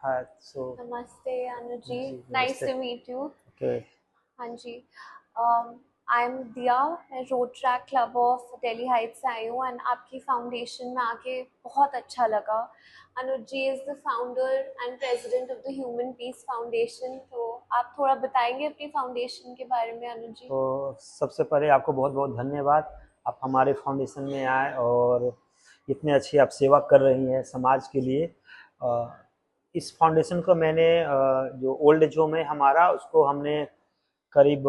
हाँ, सो नमस्ते अनुज जी, जी नाइस नमस्ते। To meet you. ओके। हाँ जी, आई एम दिया, मैं road track club of Delhi heights से आई हूँ एंड आपकी फाउंडेशन में आके बहुत अच्छा लगा। Anuj ji is the founder and president of the Human piece Foundation, तो आप थोड़ा बताएंगे अपनी फाउंडेशन के बारे में अनुज जी? तो सबसे पहले आपको बहुत बहुत धन्यवाद, आप हमारे फाउंडेशन में आए और इतनी अच्छी आप सेवा कर रही हैं समाज के लिए। इस फाउंडेशन को मैंने जो ओल्ड एज होम है हमारा, उसको हमने करीब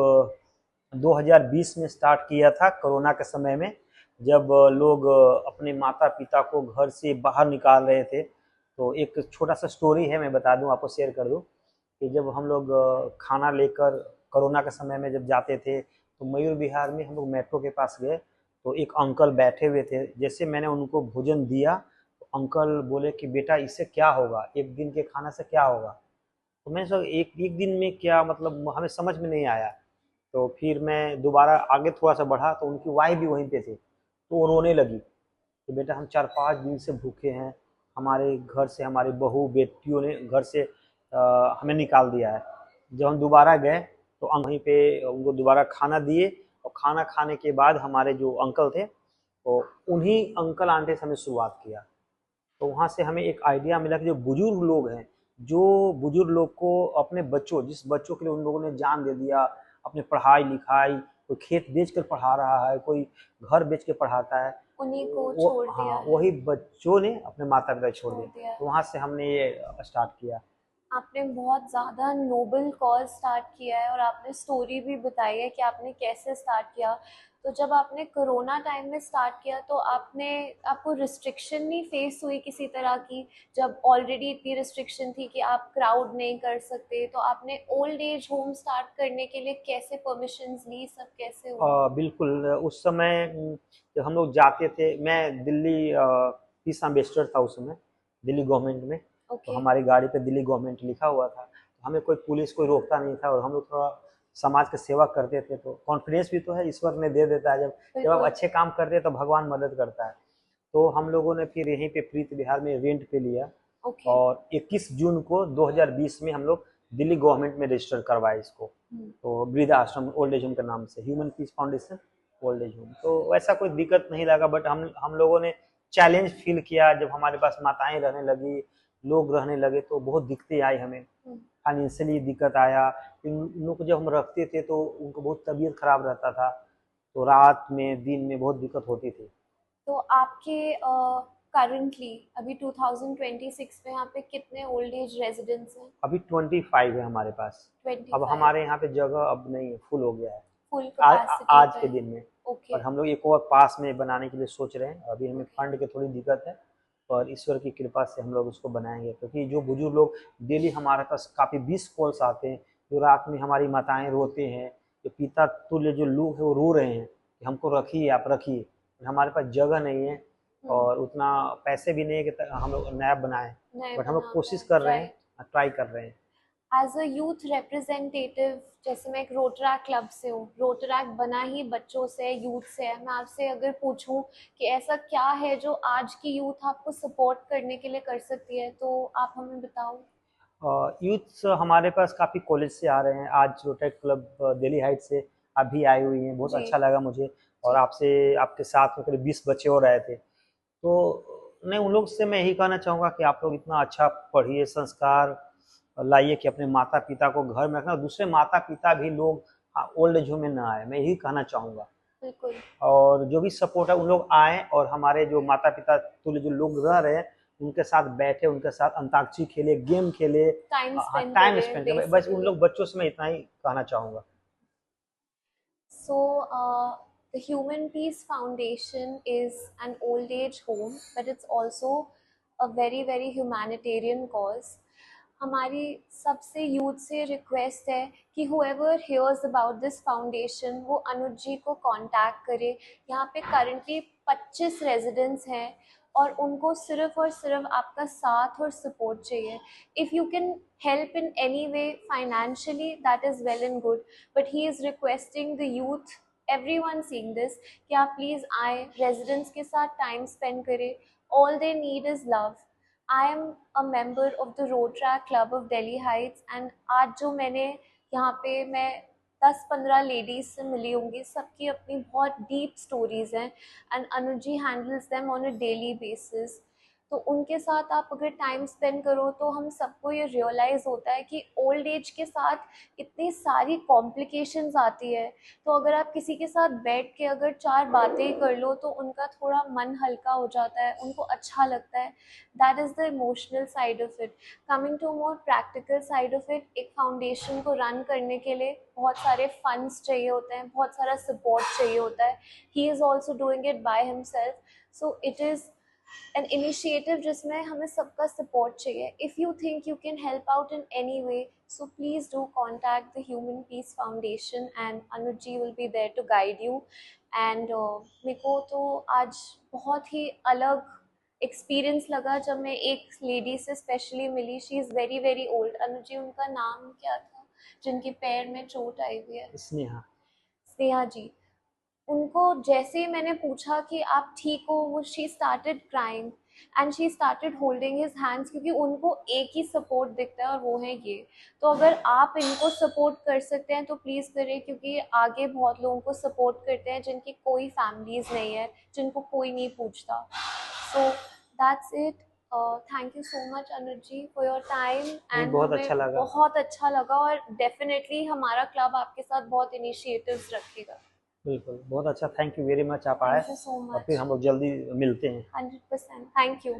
2020 में स्टार्ट किया था, कोरोना के समय में, जब लोग अपने माता पिता को घर से बाहर निकाल रहे थे। तो एक छोटा सा स्टोरी है, मैं बता दूं आपको, शेयर कर दूं कि जब हम लोग खाना लेकर कोरोना के समय में जब जाते थे तो मयूर विहार में हम लोग मेट्रो के पास गए, तो एक अंकल बैठे हुए थे। जैसे मैंने उनको भोजन दिया तो अंकल बोले कि बेटा इससे क्या होगा, एक दिन के खाना से क्या होगा। तो मैंने सोचा एक एक दिन में क्या, मतलब हमें समझ में नहीं आया। तो फिर मैं दोबारा आगे थोड़ा सा बढ़ा तो उनकी वाइफ भी वहीं पे थे, तो वो रोने लगी कि बेटा हम 4-5 दिन से भूखे हैं, हमारे घर से हमारी बहू बेटियों ने घर से हमें निकाल दिया है। जब हम दोबारा गए तो हम वहीं पे उनको दोबारा खाना दिए, और खाना खाने के बाद हमारे जो अंकल थे तो उन्हीं अंकल आंटी से हमें शुरुआत किया। तो वहाँ से हमें एक आइडिया मिला कि जो बुजुर्ग लोग हैं, जो बुजुर्ग लोग को अपने बच्चों, जिस बच्चों के लिए उन लोगों ने जान दे दिया, अपने पढ़ाई लिखाई, कोई खेत बेच कर पढ़ा रहा है, कोई घर बेच के पढ़ाता है, उन्हीं को वो, छोड़ दिया हाँ, है। वही बच्चों ने अपने माता पिता छोड़ छोड़ दिए। दिया है। तो वहाँ से हमने ये स्टार्ट किया। आपने बहुत ज़्यादा नोबल कॉज स्टार्ट किया है और आपने स्टोरी भी बताई है कि आपने कैसे स्टार्ट किया। तो जब आपने कोरोना टाइम में स्टार्ट किया तो आपको रिस्ट्रिक्शन नहीं फेस हुई किसी तरह की? जब ऑलरेडी इतनी रिस्ट्रिक्शन थी कि आप क्राउड नहीं कर सकते, तो आपने ओल्ड एज होम स्टार्ट करने के लिए कैसे परमिशंस ली, सब कैसे हुआ? बिल्कुल, उस समय जब हम लोग जाते थे, मैं दिल्ली पीस एम्बेसडर था उस समय, दिल्ली गवर्नमेंट में। तो ओके। हमारी गाड़ी पे दिल्ली गवर्नमेंट लिखा हुआ था, तो हमें कोई पुलिस कोई रोकता नहीं था, और हम लोग थोड़ा समाज की सेवा करते थे। तो कॉन्फिडेंस भी तो है, ईश्वर ने दे देता है, जब जब आप बिल्कुल। अच्छे काम करते हैं तो भगवान मदद करता है। तो हम लोगों ने फिर यहीं पे प्रीत विहार में रेंट पे लिया, ओके। और 21 जून को 2020 में हम लोग दिल्ली गवर्नमेंट में रजिस्टर करवाए इसको। तो वृद्धा आश्रम ओल्ड एज होम के नाम से, human piece foundation old age home. तो वैसा कोई दिक्कत नहीं लगा, बट हम लोगों ने चैलेंज फील किया जब हमारे पास माताएं रहने लगी, लोग रहने लगे, तो बहुत दिक्कतें आई हमें, फाइनेंशियली दिक्कत आया। इन लोग को जब हम रखते थे तो उनको बहुत तबीयत खराब रहता था, तो रात में दिन में बहुत दिक्कत होती थी। तो आपके करंटली अभी 2026 में यहाँ पे कितने ओल्ड एज रेजिडेंट्स हैं? अभी 25 है हमारे पास। अब 25। हमारे यहाँ पे जगह अब नहीं है, फुल हो गया है फुल कैपेसिटी आज पे के है। दिन में। और ओके। हम लोग एक और पास में बनाने के लिए सोच रहे हैं, अभी हमें ओके। फंड की थोड़ी दिक्कत है, और ईश्वर की कृपा से हम लोग उसको बनाएंगे, क्योंकि जो बुजुर्ग लोग डेली हमारे पास काफ़ी 20 कॉल्स आते हैं, जो रात में हमारी माताएं रोते हैं, जो पिता तुल्य जो लोग हैं वो रो रहे हैं कि हमको रखिए, आप रखिए। हमारे पास जगह नहीं है हम्म। और उतना पैसे भी नहीं है कि हम लोग नया बनाएं, नए बट हम लोग बना कोशिश पाए, कर रहे हैं, राइट। ट्राई कर रहे हैं। एज अ यूथ रिप्रेजेंटेटिव, जैसे मैं एक रोटरैक क्लब से हूँ, रोटरैक बना ही बच्चों से, यूथ से है। मैं आपसे अगर पूछूं कि ऐसा क्या है जो आज की यूथ आपको सपोर्ट करने के लिए कर सकती है, तो आप हमें बताओ। यूथ्स हमारे पास काफ़ी कॉलेज से आ रहे हैं, आज रोटेट क्लब दिल्ली हाइट से अभी आई हुई हैं, बहुत जी। अच्छा लगा मुझे। और जी। आपसे, आपके साथ में करीब 20 बच्चे और आए थे। तो नहीं, उन लोग से मैं यही कहना चाहूँगा कि आप लोग इतना अच्छा पढ़िए, संस्कार लाइए कि अपने माता पिता को घर में रखना, दूसरे माता पिता भी लोग ओल्ड एज होम में ना आए, मैं यही कहना चाहूँगा। बिल्कुल। और जो भी सपोर्ट है उन लोग आए, और हमारे जो माता पिता तुल्य जो लोग रह रहे हैं उनके साथ बैठे, उनके साथ अंताक्षरी खेले, गेम खेले, टाइम हाँ, स्पेंड टाइम करें स्पेंड करें, बस उन बेसिकली। लोग बच्चों से मैं इतना ही कहना चाहूँगा। So, the Human Peace Foundation is an old age home, but it's also a very, very humanitarian cause. हमारी सबसे यूथ से रिक्वेस्ट है कि whoever hears about this foundation वो अनुज जी को कांटेक्ट करे। यहाँ पे करंटली 25 रेजिडेंट्स हैं और उनको सिर्फ और सिर्फ आपका साथ और सपोर्ट चाहिए। If you can help in any way financially, that is well and good, but he is requesting the youth, everyone seeing this, कि आप प्लीज़ आए, रेजिडेंट्स के साथ टाइम स्पेंड करें। All they need is love. I am a member of the road track club of Delhi Heights and आज जो मैंने यहाँ पे मैं 10-15 लेडीज से मिली होंगी, सबकी अपनी बहुत डीप स्टोरीज हैं and Anuj ji handles them on a daily basis. तो उनके साथ आप अगर टाइम स्पेंड करो तो हम सबको ये रियलाइज़ होता है कि ओल्ड एज के साथ इतनी सारी कॉम्प्लिकेशंस आती है। तो अगर आप किसी के साथ बैठ के अगर 4 बातें कर लो तो उनका थोड़ा मन हल्का हो जाता है, उनको अच्छा लगता है। That is the emotional side of it. Coming to more practical side of it, एक फाउंडेशन को रन करने के लिए बहुत सारे फंड्स चाहिए होते हैं, बहुत सारा सपोर्ट चाहिए होता है। He is also doing it by himself, so it is an initiative जिसमें हमें सबका सपोर्ट चाहिए। If you think you can help out in any way, so please do contact the Human Peace Foundation and Anuj ji will be there to guide you। and मेरे को तो आज बहुत ही अलग एक्सपीरियंस लगा जब मैं एक लेडी से स्पेशली मिली। She is very very old. Anuj ji, उनका नाम क्या था जिनके पैर में चोट आई हुई है? स्नेहा। स्नेहा जी। उनको जैसे ही मैंने पूछा कि आप ठीक हो, वो she started crying and she started holding his hands, क्योंकि उनको एक ही सपोर्ट दिखता है और वो है ये। तो अगर आप इनको सपोर्ट कर सकते हैं तो प्लीज़ करें, क्योंकि आगे बहुत लोगों को सपोर्ट करते हैं जिनकी कोई फैमिलीज नहीं है, जिनको कोई नहीं पूछता। So that's it. Thank you so much Anuj ji for your time नहीं, एंड बहुत हमें अच्छा लगा। बहुत अच्छा लगा और डेफिनेटली हमारा क्लब आपके साथ बहुत इनिशिएटिव्स रखेगा। बिल्कुल, बहुत अच्छा, थैंक यू वेरी मच आप आए, Thank you so और फिर much. हम लोग जल्दी मिलते हैं। 100%. Thank you.